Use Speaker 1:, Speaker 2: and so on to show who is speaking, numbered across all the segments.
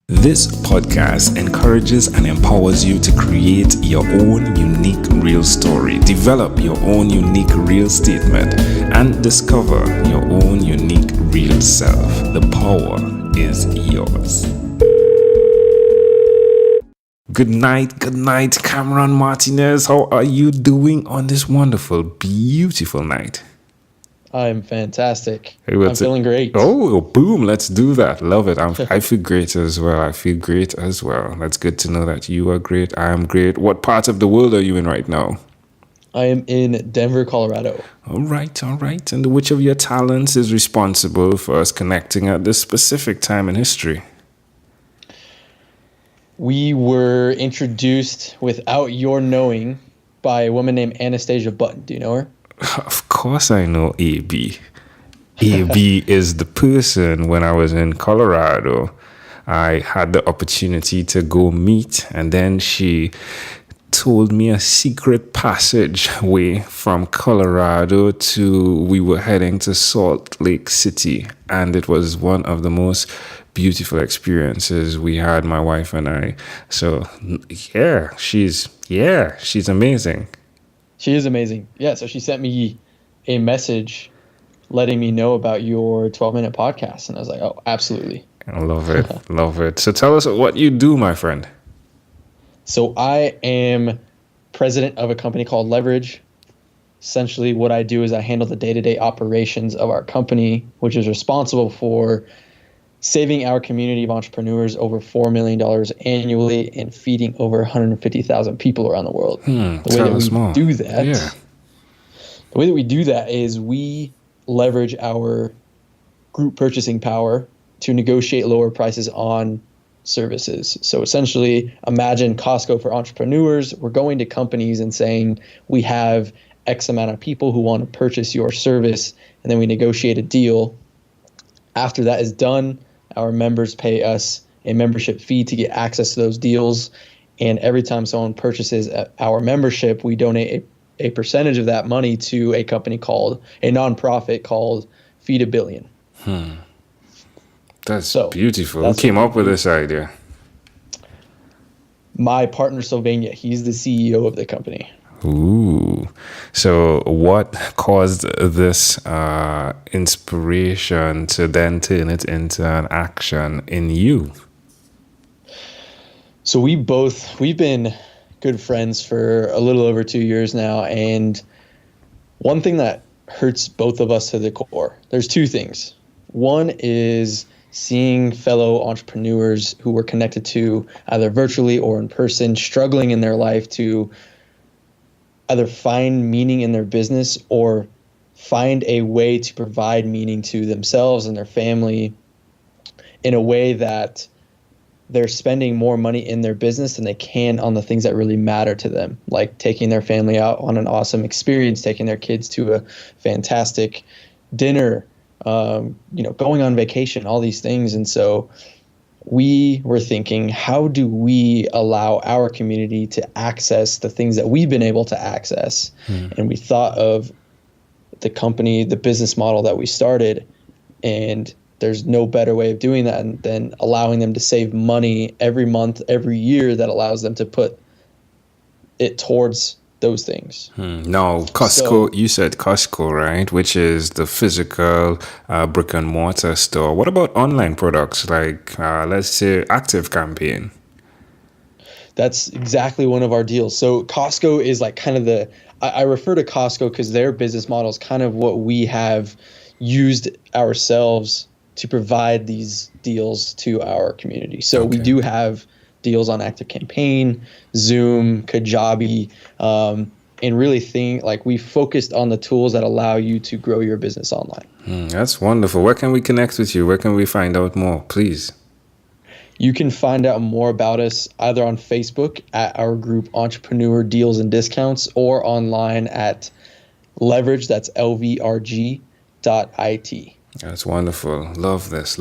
Speaker 1: This podcast encourages and empowers you to create your own unique real story, develop your own unique real statement, and discover your own unique real self. The power is yours. Good night, Cameron Martinez. How are you doing on this wonderful, beautiful night?
Speaker 2: I'm fantastic.
Speaker 1: Hey,
Speaker 2: I'm feeling great.
Speaker 1: Oh, boom. Let's do that. Love it. I feel great as well. That's good to know that you are great. I am great. What part of the world are you in right now?
Speaker 2: I am in Denver, Colorado.
Speaker 1: All right. And which of your talents is responsible for us connecting at this specific time in history?
Speaker 2: We were introduced without your knowing by a woman named Anastasia Button. Do you know her?
Speaker 1: Of course I know AB. AB is the person when I was in Colorado. I had the opportunity to go meet, and then she told me a secret passageway from Colorado we were heading to Salt Lake City, and it was one of the most beautiful experiences we had, my wife and I. So she's amazing.
Speaker 2: She is amazing. Yeah, so she sent me a message letting me know about your 12-minute podcast, and I was like, oh, absolutely.
Speaker 1: I love it. So tell us what you do, my friend.
Speaker 2: So I am president of a company called LVRG. Essentially, what I do is I handle the day-to-day operations of our company, which is responsible for saving our community of entrepreneurs over $4 million annually and feeding over 150,000 people around the world. The way that we do that is we leverage our group purchasing power to negotiate lower prices on services. So essentially, imagine Costco for entrepreneurs. We're going to companies and saying we have X amount of people who want to purchase your service, and then we negotiate a deal. After that is done, our members pay us a membership fee to get access to those deals. And every time someone purchases our membership, we donate a percentage of that money to a nonprofit called Feed a Billion.
Speaker 1: That's beautiful. Who came up with this idea?
Speaker 2: My partner, Sylvania. He's the CEO of the company.
Speaker 1: Ooh. So what caused this inspiration to then turn it into an action in you?
Speaker 2: So we've been good friends for a little over 2 years now, and one thing that hurts both of us to the core, there's two things. One is seeing fellow entrepreneurs who we're connected to either virtually or in person struggling in their life to either find meaning in their business or find a way to provide meaning to themselves and their family in a way that they're spending more money in their business than they can on the things that really matter to them, like taking their family out on an awesome experience, taking their kids to a fantastic dinner, going on vacation, all these things. And so we were thinking, how do we allow our community to access the things that we've been able to access? And we thought of the company, the business model that we started, and there's no better way of doing that than allowing them to save money every month, every year that allows them to put it towards those things.
Speaker 1: Now, Costco, you said Costco, right? Which is the physical brick and mortar store. What about online products like, let's say, Active Campaign?
Speaker 2: That's exactly one of our deals. So Costco is like kind of I refer to Costco because their business model is kind of what we have used ourselves to provide these deals to our community. So we do have deals on Active Campaign, Zoom, Kajabi, and really we focused on the tools that allow you to grow your business online.
Speaker 1: That's wonderful. Where can we connect with you? Where can we find out more, please?
Speaker 2: You can find out more about us either on Facebook at our group Entrepreneur Deals and Discounts or online at LVRG, that's LVRG.it.
Speaker 1: That's wonderful. Love this.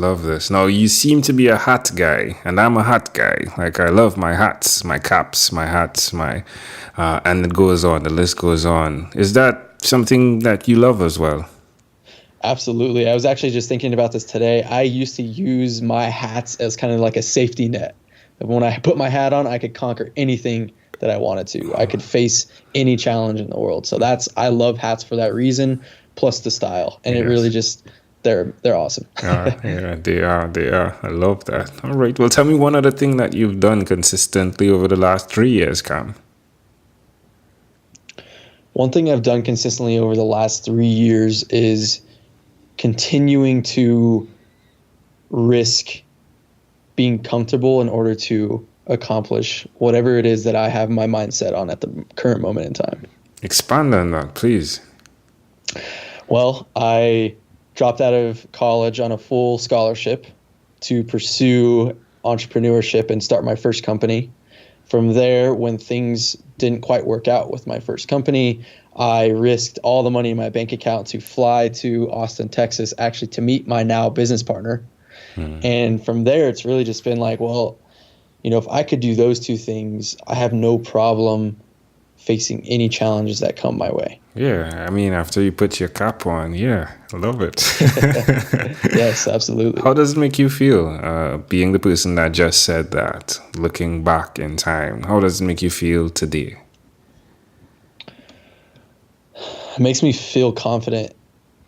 Speaker 1: Now, you seem to be a hat guy, and I'm a hat guy. Like, I love my hats, my caps, my hats, and it goes on. The list goes on. Is that something that you love as well?
Speaker 2: Absolutely. I was actually just thinking about this today. I used to use my hats as kind of like a safety net. When I put my hat on, I could conquer anything that I wanted to. I could face any challenge in the world. So I love hats for that reason, plus the style. And it really just, they're awesome.
Speaker 1: Yeah, they are. I love that. All right. Well, tell me one other thing that you've done consistently over the last 3 years, Cam.
Speaker 2: One thing I've done consistently over the last 3 years is continuing to risk being comfortable in order to accomplish whatever it is that I have my mindset on at the current moment in time.
Speaker 1: Expand on that, please.
Speaker 2: Well, I dropped out of college on a full scholarship to pursue entrepreneurship and start my first company. From there, when things didn't quite work out with my first company, I risked all the money in my bank account to fly to Austin, Texas, actually to meet my now business partner. And from there, it's really just been like, well, if I could do those two things, I have no problem facing any challenges that come my way.
Speaker 1: Yeah, I mean, after you put your cap on, I love it.
Speaker 2: Yes, absolutely.
Speaker 1: How does it make you feel, being the person that just said that, looking back in time? How does it make you feel today?
Speaker 2: It makes me feel confident,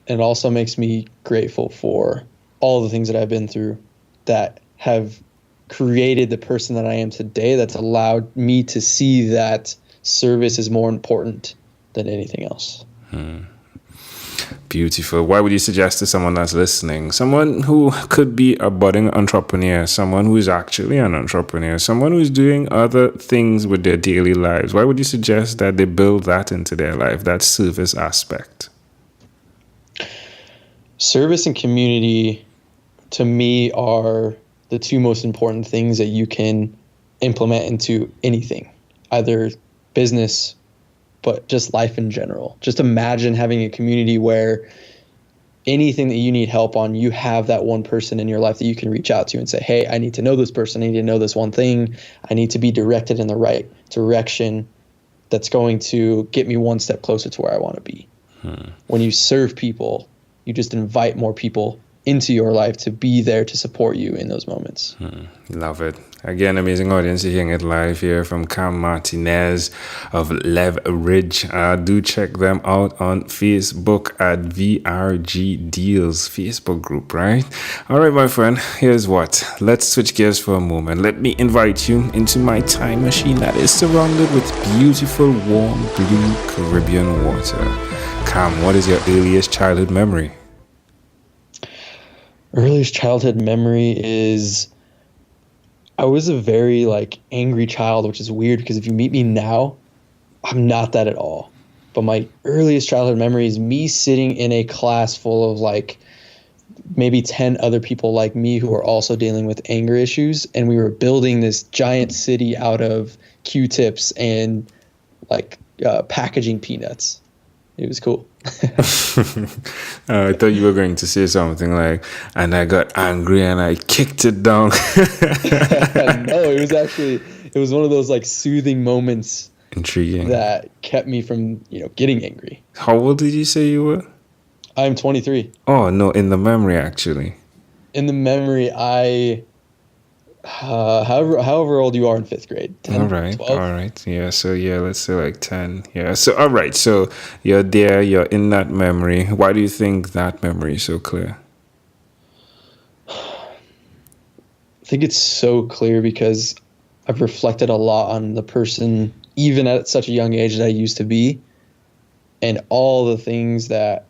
Speaker 2: and it also makes me grateful for all the things that I've been through that have created the person that I am today, that's allowed me to see that service is more important than anything else.
Speaker 1: Beautiful. What would you suggest to someone that's listening? Someone who could be a budding entrepreneur, someone who is actually an entrepreneur, someone who's doing other things with their daily lives. Why would you suggest that they build that into their life, that service aspect?
Speaker 2: Service and community, to me, are the two most important things that you can implement into anything, either business, but just life in general. Just imagine having a community where anything that you need help on, you have that one person in your life that you can reach out to and say, hey, I need to know this person. I need to know this one thing. I need to be directed in the right direction that's going to get me one step closer to where I want to be. When you serve people, you just invite more people into your life to be there to support you in those moments.
Speaker 1: Love it. Again, amazing audience. You're hearing it live here from Cam Martinez of LVRG. Do check them out on Facebook at VRG Deals Facebook group, right? All right, my friend, here's what. Let's switch gears for a moment. Let me invite you into my time machine that is surrounded with beautiful, warm, blue Caribbean water. Cam, what is your earliest childhood memory?
Speaker 2: Earliest childhood memory is I was a very angry child, which is weird because if you meet me now, I'm not that at all. But my earliest childhood memory is me sitting in a class full of maybe 10 other people like me who are also dealing with anger issues, and we were building this giant city out of Q-tips and packaging peanuts. It was cool.
Speaker 1: I thought you were going to say something like, and I got angry and I kicked it down.
Speaker 2: No, it was one of those soothing moments.
Speaker 1: Intriguing.
Speaker 2: That kept me from, getting angry.
Speaker 1: How old did you say you were?
Speaker 2: I'm 23.
Speaker 1: Oh, no, in the memory, actually.
Speaker 2: In the memory, however old you are in 5th grade. 10,
Speaker 1: all right
Speaker 2: 12?
Speaker 1: All right, yeah, so let's say 10. So all right, so you're there, you're in that memory. Why do you think that memory is so clear?
Speaker 2: I think it's so clear because I've reflected a lot on the person, even at such a young age, that I used to be, and all the things that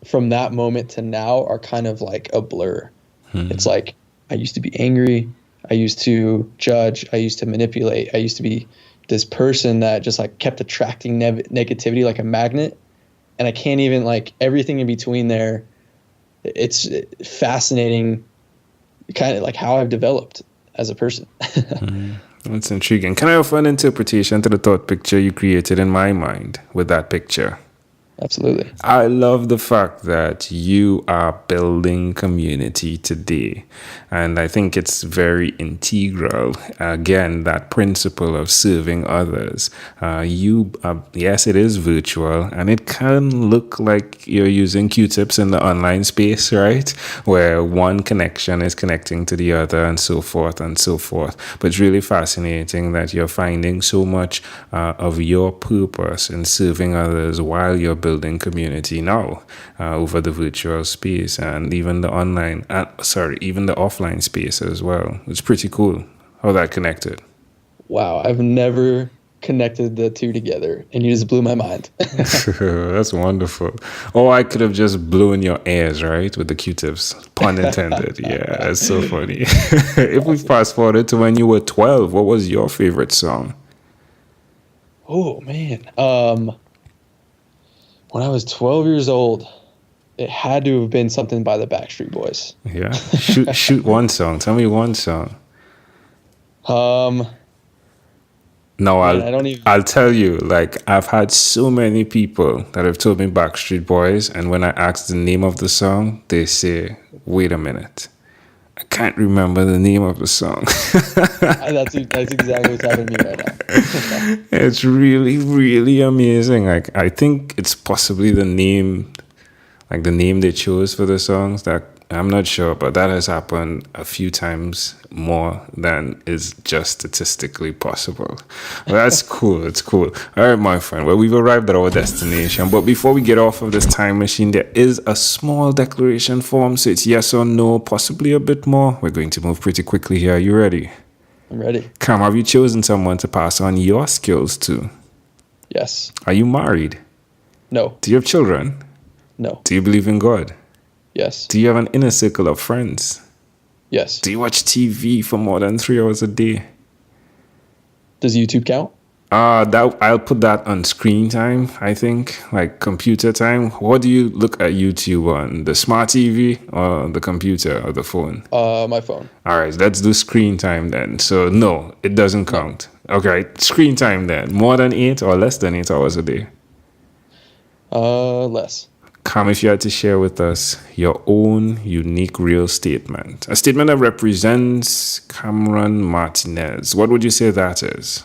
Speaker 2: from that moment to now are kind of like a blur. It's I used to be angry, I used to judge, I used to manipulate, I used to be this person that just kept attracting negativity like a magnet, and I can't even everything in between there. It's fascinating, kind of how I've developed as a person.
Speaker 1: That's intriguing. Can I offer an interpretation to the thought picture you created in my mind with that picture?
Speaker 2: Absolutely.
Speaker 1: I love the fact that you are building community today. And I think it's very integral. Again, that principle of serving others. Yes, it is virtual and it can look like you're using Q-tips in the online space, right? Where one connection is connecting to the other and so forth and so forth. But it's really fascinating that you're finding so much of your purpose in serving others while you're building community now over the virtual space and even the even the offline space as well. It's pretty cool how that connected.
Speaker 2: Wow, I've never connected the two together, and you just blew my mind.
Speaker 1: That's wonderful. Or I could have just blown your ears, right, with the Q-tips. Pun intended. Yeah, that's so funny. If we fast forward to when you were 12, what was your favorite song?
Speaker 2: Oh man, when I was 12 years old, it had to have been something by the Backstreet Boys.
Speaker 1: Yeah, shoot one song. Tell me one song. No, I'll tell you, like, I've had so many people that have told me Backstreet Boys, and when I ask the name of the song, they say, wait a minute. I can't remember the name of the song.
Speaker 2: That's exactly what's happening to me right now.
Speaker 1: It's really, really amazing. Like, I think it's possibly the name they chose for the songs. That I'm not sure, but that has happened a few times more than is just statistically possible. Well, that's cool. It's cool. All right, my friend. Well, we've arrived at our destination. But before we get off of this time machine, there is a small declaration form. So it's yes or no, possibly a bit more. We're going to move pretty quickly here. Are you ready?
Speaker 2: I'm ready.
Speaker 1: Cam, have you chosen someone to pass on your skills to?
Speaker 2: Yes.
Speaker 1: Are you married?
Speaker 2: No.
Speaker 1: Do you have children?
Speaker 2: No.
Speaker 1: Do you believe in God?
Speaker 2: Yes.
Speaker 1: Do you have an inner circle of friends?
Speaker 2: Yes.
Speaker 1: Do you watch TV for more than 3 hours a day?
Speaker 2: Does YouTube count?
Speaker 1: I'll put that on screen time, I think, like computer time. What do you look at YouTube on? The smart TV or the computer or the phone?
Speaker 2: My phone.
Speaker 1: All right, let's do screen time then. So no, it doesn't count. Okay, screen time then. More than 8 or less than 8 hours a day?
Speaker 2: Less.
Speaker 1: Cam, if you had to share with us your own unique real statement, a statement that represents Cameron Martinez, what would you say that is?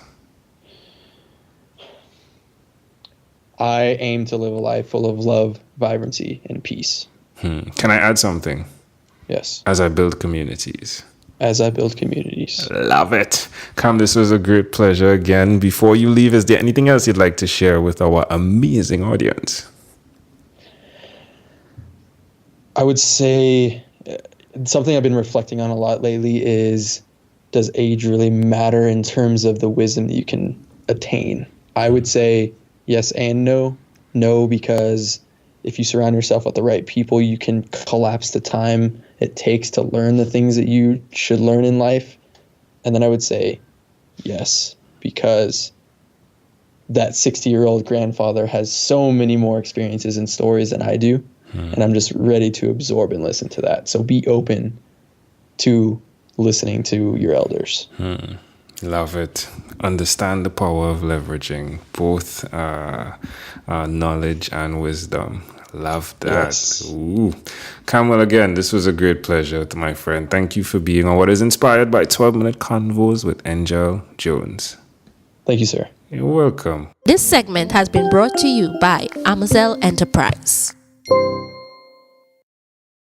Speaker 2: I aim to live a life full of love, vibrancy, and peace.
Speaker 1: Can I add something?
Speaker 2: Yes.
Speaker 1: As I build communities.
Speaker 2: As I build communities.
Speaker 1: Love it. Cam, this was a great pleasure again. Before you leave, is there anything else you'd like to share with our amazing audience?
Speaker 2: I would say something I've been reflecting on a lot lately is, does age really matter in terms of the wisdom that you can attain? I would say yes and no. No, because if you surround yourself with the right people, you can collapse the time it takes to learn the things that you should learn in life. And then I would say yes, because that 60-year-old grandfather has so many more experiences and stories than I do. And I'm just ready to absorb and listen to that. So be open to listening to your elders.
Speaker 1: Love it. Understand the power of leveraging both knowledge and wisdom. Love that.
Speaker 2: Yes.
Speaker 1: Ooh. Campbell, again, this was a great pleasure, my friend. Thank you for being on what is inspired by 12-minute Convos with Angel Jones.
Speaker 2: Thank you, sir.
Speaker 1: You're welcome.
Speaker 3: This segment has been brought to you by Amazel Enterprise.